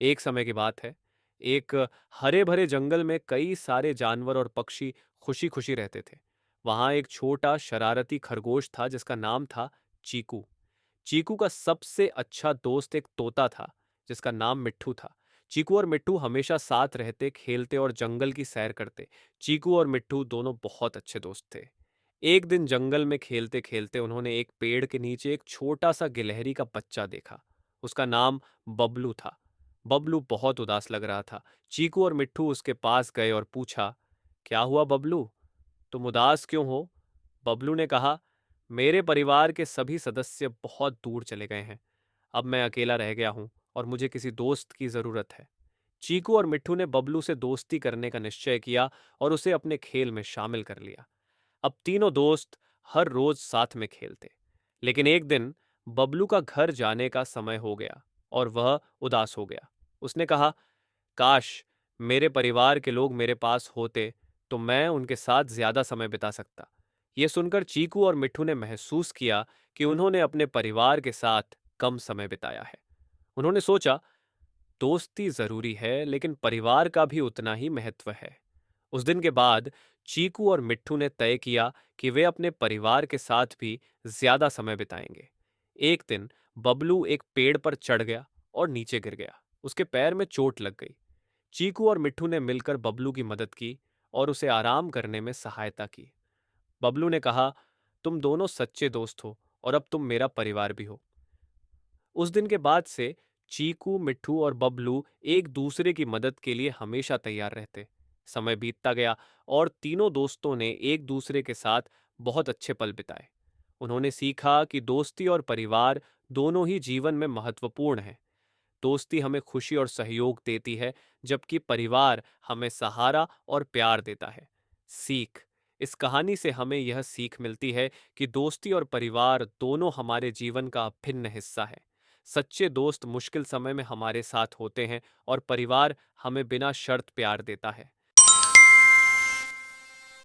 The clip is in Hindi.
एक समय की बात है, एक हरे-भरे जंगल में कई सारे जानवर और पक्षी खुशी-खुशी रहते थे। वहाँ एक छोटा शरारती खरगोश था जिसका नाम था चीकू। चीकू का सबसे अच्छा दोस्त एक तोता था, जिसका नाम मिट्ठू था। चीकू और मिट्ठू हमेशा साथ रहते, खेलते और जंगल की सैर करते। चीकू और मिट्ठू दोनों बहुत अच्छे दोस्त थे। एक दिन जंगल में खेलते-खेलते उन्होंने एक पेड़ के नीचे एक छोटा-सा गिलहरी का बच्चा देखा। उसका नाम बबलू था। बबलू बहुत उदास लग रहा था। चीकू और मिट्ठू उसके पास गए और पूछा, "क्या हुआ बबलू? तुम उदास क्यों हो?" बबलू ने कहा, मेरे परिवार के सभी सदस्य बहुत दूर चले गए हैं। अब मैं अकेला रह गया हूं और मुझे किसी दोस्त की जरूरत है। चीकू और मिट्ठू ने बबलू से दोस्ती करने का निश्चय किया और उसे अपने खेल में शामिल कर लिया। अब तीनों दोस्त हर रोज साथ में खेलते। लेकिन एक दिन बबलू का घर जाने का समय हो गया और वह उदास हो गया। उसने कहा, काश मेरे परिवार के लोग मेरे पास होते तो मैं उनके साथ ज्यादा समय बिता सकता। यह सुनकर चीकू और मिट्ठू ने महसूस किया कि उन्होंने अपने परिवार के साथ कम समय बिताया है। उन्होंने सोचा, दोस्ती जरूरी है लेकिन परिवार का भी उतना ही महत्व है। उस दिन के बाद चीकू और मिट्ठू ने तय किया कि वे अपने परिवार के साथ भी ज्यादा समय बिताएंगे। एक दिन बबलू एक पेड़ पर चढ़ गया और नीचे गिर गया। उसके पैर में चोट लग गई। चीकू और मिट्ठू ने मिलकर बबलू की मदद की और उसे आराम करने में सहायता की। बबलू ने कहा, तुम दोनों सच्चे दोस्त हो और अब तुम मेरा परिवार भी हो। उस दिन के बाद से चीकू, मिट्ठू और बबलू एक दूसरे की मदद के लिए हमेशा तैयार रहते। समय बीतता गया और तीनों दोस्तों ने एक दूसरे के साथ बहुत अच्छे पल बिताए। उन्होंने सीखा कि दोस्ती और परिवार दोनों ही जीवन में महत्वपूर्ण है। दोस्ती हमें खुशी और सहयोग देती है, जबकि परिवार हमें सहारा और प्यार देता है। सीख, इस कहानी से हमें यह सीख मिलती है कि दोस्ती और परिवार दोनों हमारे जीवन का अभिन्न हिस्सा है। सच्चे दोस्त मुश्किल समय में हमारे साथ होते हैं और परिवार हमें बिना शर्त प्यार देता है।